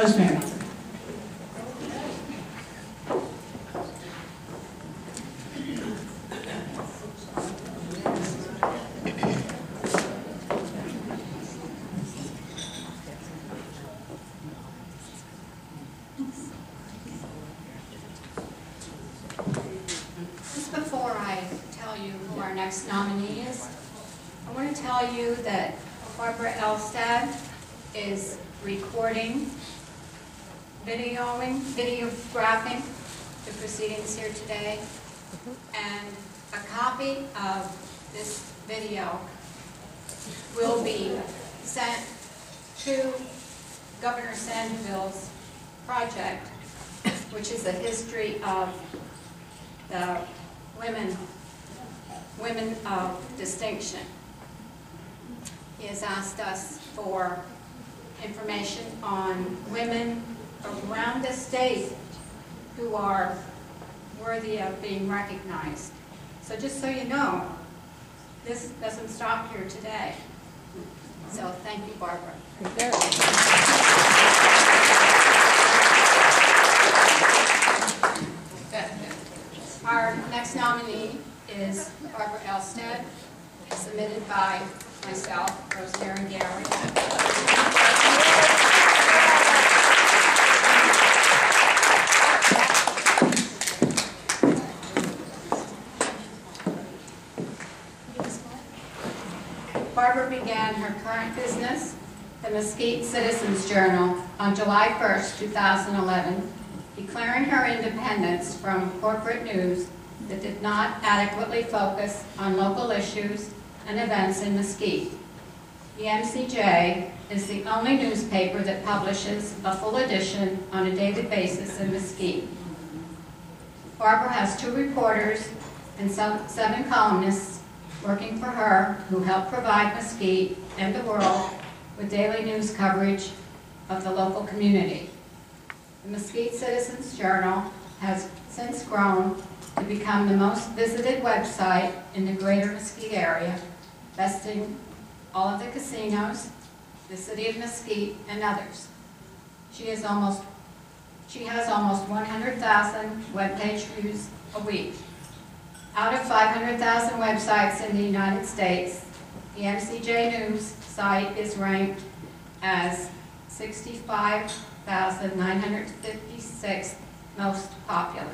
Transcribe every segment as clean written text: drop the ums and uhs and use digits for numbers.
Rosemary. Just before I tell you who our next nominee is, I want to tell you that Barbara Elstad is recording, videographing the proceedings here today, and a copy of this video will be sent to Governor Sandville's project, which is a history of the women of distinction. He has asked us for information on women around the state who are worthy of being recognized. So just so you know, this doesn't stop here today. So thank you, Barbara. Our next nominee is Barbara Elstad, submitted by myself, Rosemary Gary. Barbara began her current business, the Mesquite Citizens Journal, on July 1st, 2011, declaring her independence from corporate news that did not adequately focus on local issues and events in Mesquite. The MCJ is the only newspaper that publishes a full edition on a daily basis in Mesquite. Barbara has 2 reporters and 7 columnists working for her who help provide Mesquite and the world with daily news coverage of the local community. The Mesquite Citizens Journal has since grown to become the most visited website in the greater Mesquite area, besting all of the casinos, the city of Mesquite, and others. She has almost 100,000 webpage views a week. Out of 500,000 websites in the United States, the MCJ News site is ranked as 65,956 most popular.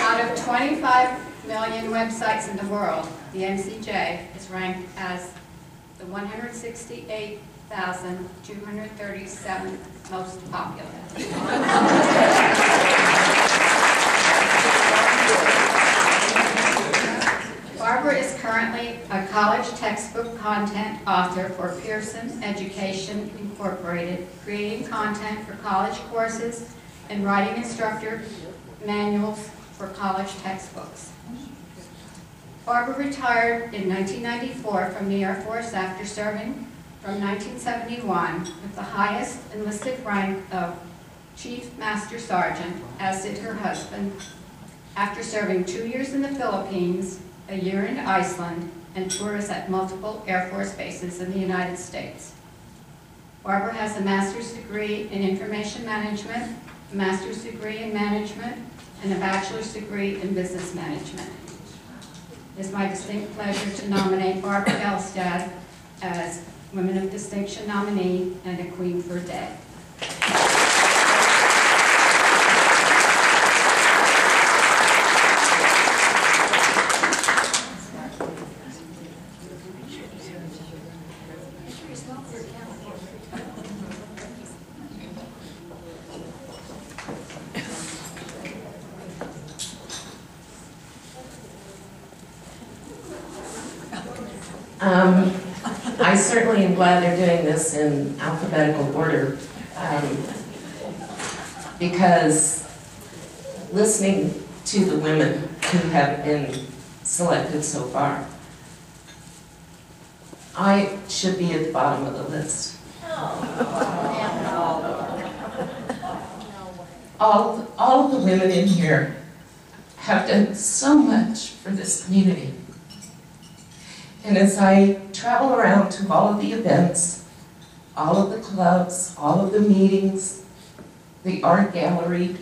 Out of 25 million websites in the world, the MCJ is ranked as the 168,237 most popular. Barbara is currently a college textbook content author for Pearson Education Incorporated, creating content for college courses and writing instructor manuals for college textbooks. Barbara retired in 1994 from the Air Force after serving from 1971 with the highest enlisted rank of Chief Master Sergeant, as did her husband, after serving 2 years in the Philippines, a year in Iceland, and tours at multiple Air Force bases in the United States. Barbara has a master's degree in information management, a master's degree in management, and a bachelor's degree in business management. It is my distinct pleasure to nominate Barbara Elstad as Women of Distinction nominee and a Queen for a Day. I certainly am glad they're doing this in alphabetical order, because listening to the women who have been selected so far, I should be at the bottom of the list. All of the women in here have done so much for this community. And as I travel around to all of the events, all of the clubs, all of the meetings, the art gallery,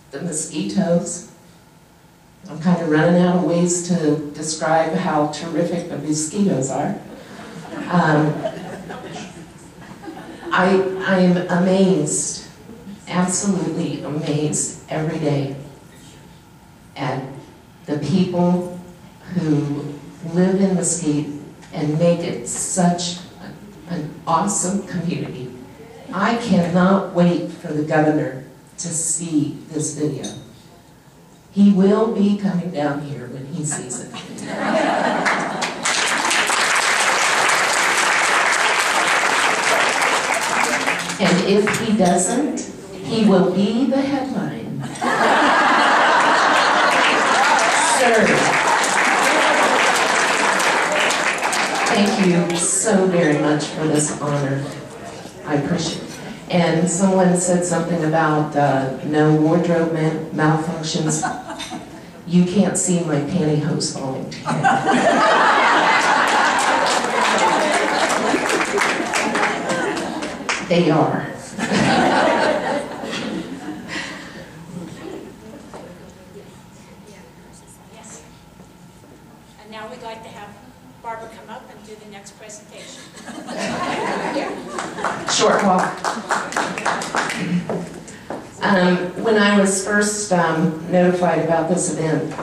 the mosquitoes, I'm kind of running out of ways to describe how terrific the mosquitoes are. I am amazed, absolutely amazed every day at the people who live in Mesquite and make it such an awesome community. I cannot wait for the governor to see this video. He will be coming down here when he sees it. And if he doesn't, he will be the headline. Sir. Thank you so very much for this honor. I appreciate it. And someone said something about no wardrobe malfunctions. You can't see my pantyhose falling together. They are. Yes. And now we'd like to have Barbara come up and do the next presentation. Short walk. When I was first notified about this event,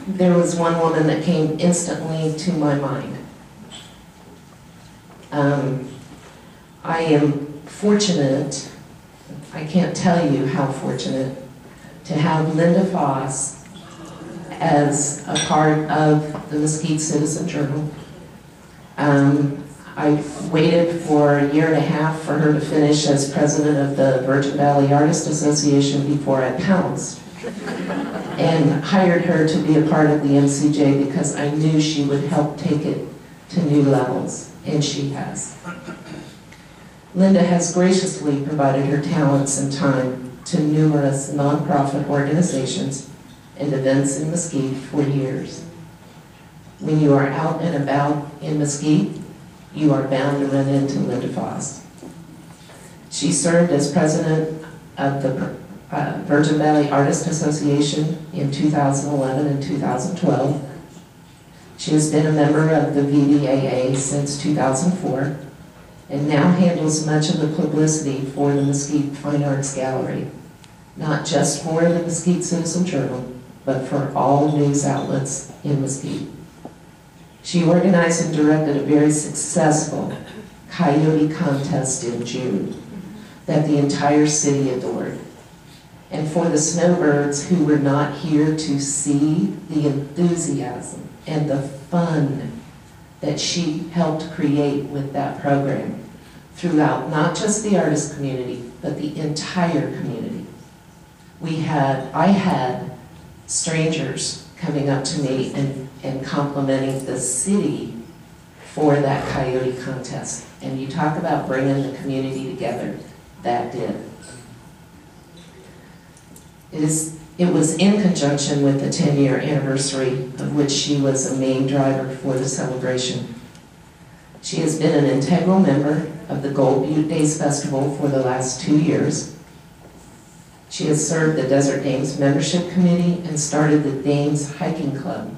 there was one woman that came instantly to my mind. I am fortunate, I can't tell you how fortunate, to have Linda Foss as a part of the Mesquite Citizen Journal. I waited for a year and a half for her to finish as president of the Virgin Valley Artist Association before I pounced and hired her to be a part of the MCJ because I knew she would help take it to new levels, and she has. Linda has graciously provided her talents and time to numerous nonprofit organizations and events in Mesquite for years. When you are out and about in Mesquite, you are bound to run into Linda Foss. She served as president of the Virgin Valley Artist Association in 2011 and 2012. She has been a member of the VDAA since 2004 and now handles much of the publicity for the Mesquite Fine Arts Gallery, not just for the Mesquite Citizen Journal, but for all news outlets in Mesquite. She organized and directed a very successful coyote contest in June that the entire city adored. And for the snowbirds who were not here to see the enthusiasm and the fun that she helped create with that program throughout not just the artist community, but the entire community. I had strangers coming up to me and complimenting the city for that coyote contest. And you talk about bringing the community together, that did. It was in conjunction with the 10-year anniversary of which she was a main driver for the celebration. She has been an integral member of the Gold Butte Days Festival for the last 2 years. She has served the Desert Dames Membership Committee and started the Dames Hiking Club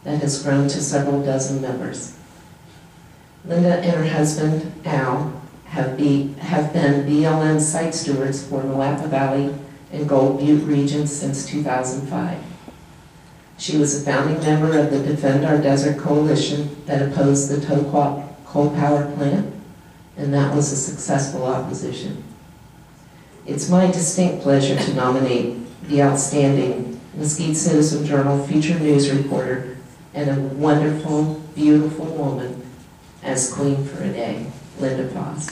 that has grown to several dozen members. Linda and her husband, Al, have been BLM site stewards for Moapa Valley and Gold Butte region since 2005. She was a founding member of the Defend Our Desert Coalition that opposed the Toquap coal power plant, and that was a successful opposition. It's my distinct pleasure to nominate the outstanding Mesquite Citizen Journal feature news reporter and a wonderful, beautiful woman as Queen for a Day, Linda Foss.